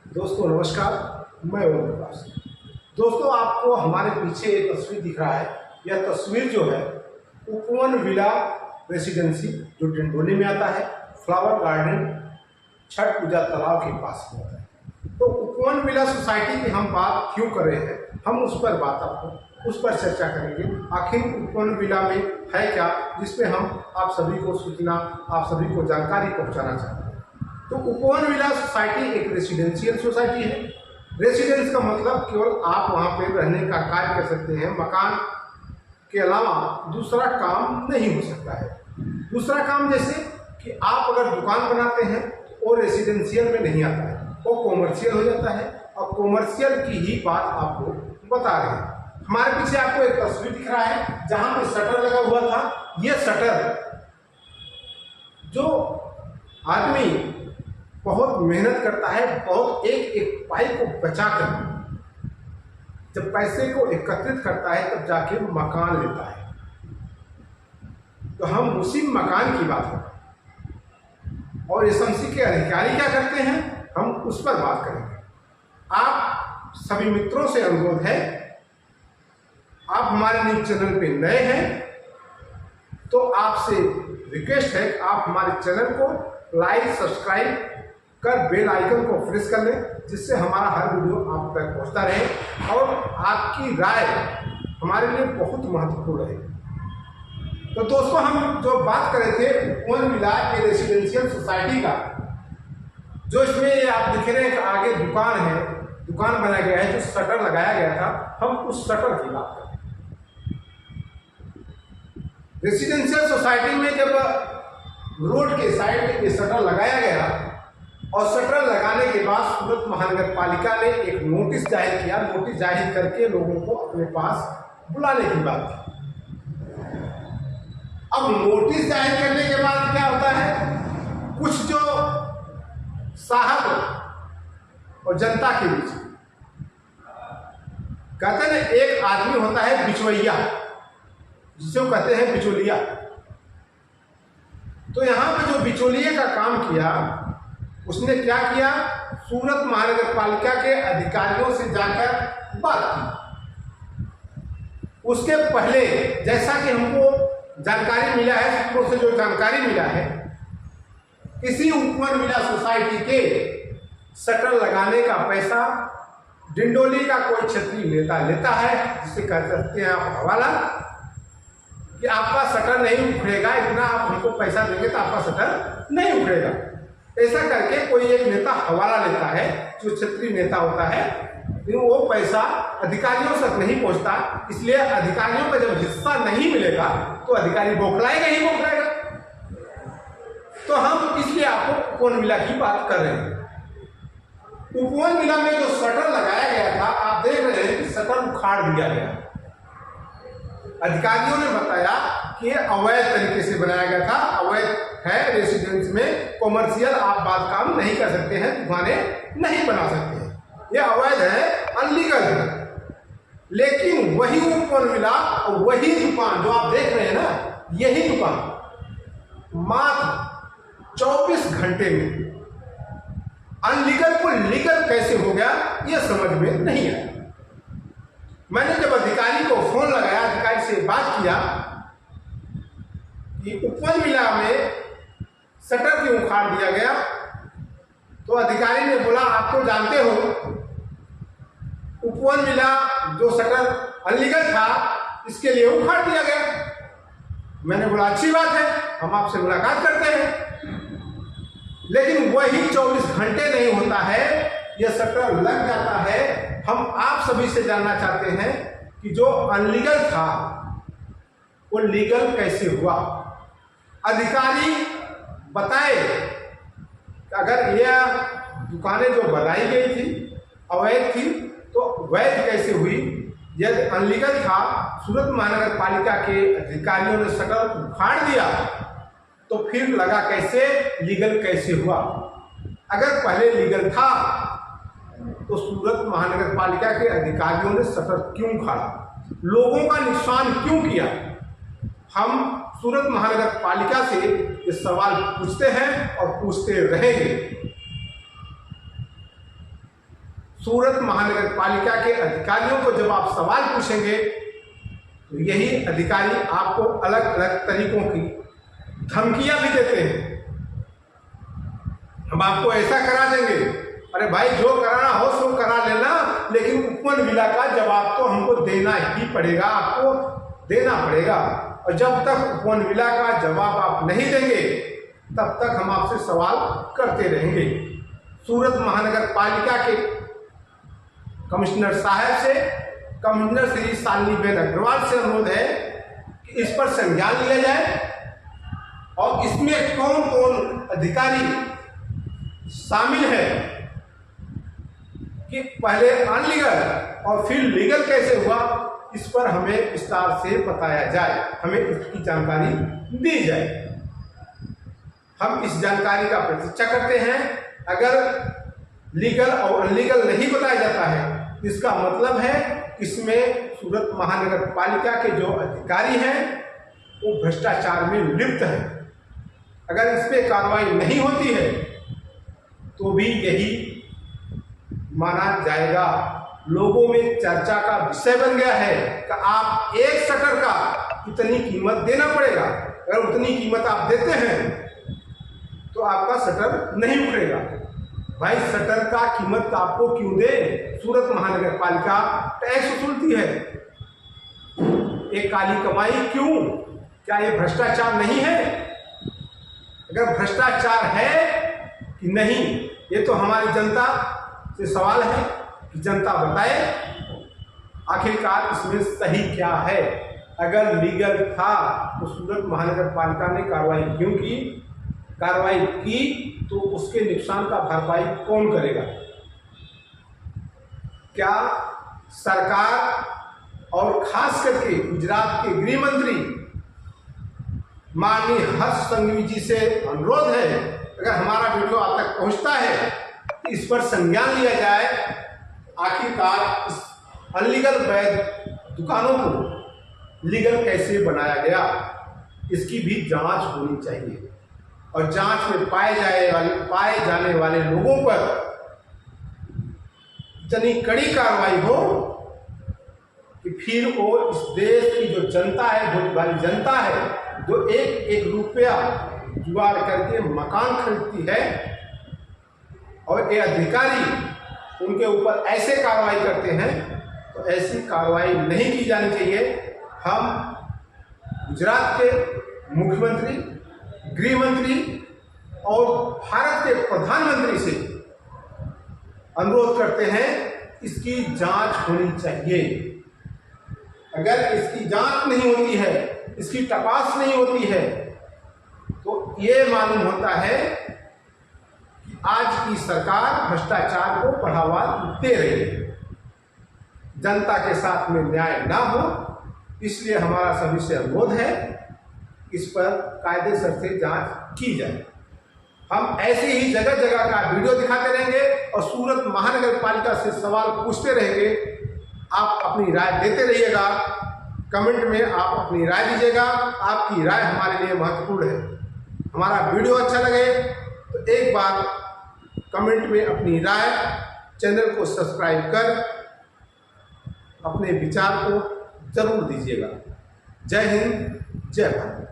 दोस्तों नमस्कार, मैं ओम प्रकाश। दोस्तों आपको हमारे पीछे एक तस्वीर दिख रहा है। यह तस्वीर जो है उपवन विला रेसिडेंसी जो डिंडोली में आता है, फ्लावर गार्डन छठ पूजा तालाब के पास में आता है। तो उपवन विला सोसाइटी की हम बात क्यों कर रहे हैं, हम उस पर चर्चा करेंगे। आखिर उपवन विला में है क्या, जिसमें हम आप सभी को सूचना, आप सभी को जानकारी पहुंचाना चाहते हैं। तो उपवन विला सोसाइटी एक रेसिडेंशियल सोसाइटी है। रेसिडेंस का मतलब केवल आप वहाँ पे रहने का कार्य कर सकते हैं, मकान के अलावा दूसरा काम नहीं हो सकता है। दूसरा काम जैसे कि आप अगर दुकान बनाते हैं वो रेसिडेंशियल में नहीं आता है, वो कॉमर्शियल हो जाता है। और कॉमर्शियल की ही बात आपको बता रहे हैं। हमारे पीछे आपको एक तस्वीर दिख रहा है जहाँ पे शटर लगा हुआ था। ये शटर जो आदमी बहुत मेहनत करता है, बहुत एक एक पाई को बचाकर जब पैसे को एकत्रित करता है तब जाके मकान लेता है। तो हम उसी मकान की बात करें और एसएमसी के अधिकारी क्या करते हैं, हम उस पर बात करेंगे। आप सभी मित्रों से अनुरोध है, आप हमारे न्यूज चैनल पे नए हैं तो आपसे रिक्वेस्ट है कि आप हमारे चैनल को लाइक, सब्सक्राइब कर बेल आइकन को प्रेस कर लें, जिससे हमारा हर वीडियो आप तक पहुंचता रहे और आपकी राय हमारे लिए बहुत महत्वपूर्ण है। तो दोस्तों हम जो बात कर रहे थे उपवन विला के रेसिडेंशियल सोसाइटी का, जो इसमें ये आप देख रहे हैं कि आगे दुकान है, दुकान बनाया गया है, जो शटर लगाया गया था, हम उस शटर की बात करें। रेसिडेंशियल सोसाइटी में जब रोड के साइड में शटर लगाया गया और शटर लगाने के बाद सूरत महानगर पालिका ने एक नोटिस जाहिर किया। नोटिस जाहिर करके लोगों को अपने पास बुलाने की बात की। अब नोटिस जाहिर करने के बाद क्या होता है, कुछ जो साहब और जनता के बीच कहते हैं ना, एक आदमी होता है बिचवैया, जिसे वो कहते हैं बिचौलिया। तो यहां पे जो बिचौलिए का काम किया, उसने क्या किया, सूरत महानगर पालिका के अधिकारियों से जाकर बात की। उसके पहले जैसा कि हमको जानकारी मिला है, सूत्रों से जो जानकारी मिला है, इसी उपवन विला सोसाइटी के शटर लगाने का पैसा डिंडोली का कोई क्षेत्रीय नेता लेता है, जिसे कह सकते हैं आप हवाला, कि आपका शटर नहीं उखड़ेगा, इतना आप हमको पैसा देंगे तो आपका शटर नहीं उखड़ेगा। ऐसा करके कोई एक नेता हवाला लेता है, जो क्षेत्रीय नेता होता है, लेकिन वो पैसा अधिकारियों तक नहीं पहुंचता। इसलिए अधिकारियों का जब हिस्सा नहीं मिलेगा तो अधिकारी बौखलाएगा ही बौखलाएगा। तो हम इसलिए आपको उपवन विला की बात कर रहे हैं। उपवन विला में जो शटर लगाया गया था, आप देख रहे हैं कि शटर उखाड़ दिया गया। अधिकारियों ने बताया कि अवैध तरीके से बनाया गया था, अवैध है। रेसिडेंस में कॉमर्शियल आप बात काम नहीं कर सकते हैं, दुकानें नहीं बना सकते हैं, यह अवैध है, अनलीगल है। लेकिन वही उपवन विला और वही दुकान जो आप देख रहे हैं ना, यही दुकान मात्र 24 घंटे में अनलीगल को लीगल कैसे हो गया, यह समझ में नहीं आया। मैंने जब अधिकारी को फोन लगाया, अधिकारी से बात किया कि उपवन विला में शटर क्यों उखाड़ दिया गया, तो अधिकारी ने बोला, आप तो जानते हो उपवन विला जो शटर अनलीगल था, इसके लिए उखाड़ दिया गया। मैंने बोला अच्छी बात है, हम आपसे मुलाकात करते हैं। लेकिन वही 24 घंटे नहीं होता है, यह शटर लग जाता है। हम आप सभी से जानना चाहते हैं कि जो अनलीगल था वो लीगल कैसे हुआ। अधिकारी बताए कि अगर यह दुकानें जो बनाई गई थी अवैध थी, तो वैध कैसे हुई। यदि अनलीगल था, सूरत महानगर पालिका के अधिकारियों ने शटर उखाड़ दिया, तो फिर लगा कैसे, लीगल कैसे हुआ। अगर पहले लीगल था तो सूरत महानगर पालिका के अधिकारियों ने शटर क्यों उखाड़ा, लोगों का नुकसान क्यों किया। हम सूरत महानगर पालिका से ये सवाल पूछते हैं और पूछते रहेंगे। सूरत महानगर पालिका के अधिकारियों को जब आप सवाल पूछेंगे तो यही अधिकारी आपको अलग अलग तरीकों की धमकियां भी देते हैं। हम आपको ऐसा करा देंगे, अरे भाई जो कराना हो सो करा लेना, लेकिन उपवन विला का जवाब तो हमको देना ही पड़ेगा, आपको देना पड़ेगा। और जब तक उपवन विला का जवाब आप नहीं देंगे तब तक हम आपसे सवाल करते रहेंगे। सूरत महानगर पालिका के कमिश्नर साहब से, कमिश्नर श्री शालिनीबेन अग्रवाल से अनुरोध है कि इस पर संज्ञान लिया जाए और इसमें कौन कौन अधिकारी शामिल है कि पहले अनलीगल और फिर लीगल कैसे हुआ, इस पर हमें विस्तार से बताया जाए, हमें इसकी जानकारी दी जाए। हम इस जानकारी का प्रतीक्षा करते हैं। अगर लीगल और अनलीगल नहीं बताया जाता है, इसका मतलब है इसमें सूरत महानगर पालिका के जो अधिकारी हैं वो भ्रष्टाचार में लिप्त हैं। अगर इस पे कार्रवाई नहीं होती है तो भी यही माना जाएगा। लोगों में चर्चा का विषय बन गया है कि आप एक शटर का इतनी कीमत देना पड़ेगा, अगर उतनी कीमत आप देते हैं तो आपका शटर नहीं उठेगा। भाई शटर का कीमत आपको क्यों दे? सूरत महानगर पालिका टैक्स वसूलती है, एक काली कमाई क्यों? क्या ये भ्रष्टाचार नहीं है? अगर भ्रष्टाचार है कि नहीं, ये तो हमारी जनता से सवाल है कि जनता बताए आखिरकार इसमें सही क्या है। अगर लीगल था तो सूरत महानगर पालिका ने कार्रवाई क्यों की? कार्रवाई की तो उसके नुकसान का भरपाई कौन करेगा? क्या सरकार और खास करके गुजरात के गृह मंत्री माननीय हर्ष संघवी जी से अनुरोध है, अगर हमारा वीडियो आप तक पहुंचता है तो इस पर संज्ञान लिया जाए। आखिरकार इस अनलीगल वैध दुकानों को लीगल कैसे बनाया गया, इसकी भी जांच होनी चाहिए और जांच में पाए जाने वाले लोगों पर इतनी कड़ी कार्रवाई हो कि फिर वो इस देश की जो जनता है, भोली भाली जनता है, जो एक एक रुपया जुगाड़ करके मकान खरीदती है और ये अधिकारी उनके ऊपर ऐसे कार्रवाई करते हैं, तो ऐसी कार्रवाई नहीं की जानी चाहिए। हम गुजरात के मुख्यमंत्री, गृह मंत्री और भारत के प्रधानमंत्री से अनुरोध करते हैं इसकी जांच होनी चाहिए। अगर इसकी जांच नहीं होती है, इसकी तपास नहीं होती है, तो ये मालूम होता है कि आज की सरकार भ्रष्टाचार को बढ़ावा दे रही है। जनता के साथ में न्याय ना हो, इसलिए हमारा सभी से अनुरोध है इस पर कायदेसर से जांच की जाए। हम ऐसे ही जगह जगह का वीडियो दिखाते रहेंगे और सूरत महानगर पालिका से सवाल पूछते रहेंगे। आप अपनी राय देते रहिएगा, कमेंट में आप अपनी राय दीजिएगा। आपकी राय हमारे लिए महत्वपूर्ण है। हमारा वीडियो अच्छा लगे तो एक बार कमेंट में अपनी राय, चैनल को सब्सक्राइब कर अपने विचार को जरूर दीजिएगा। जय हिंद, जय भारत।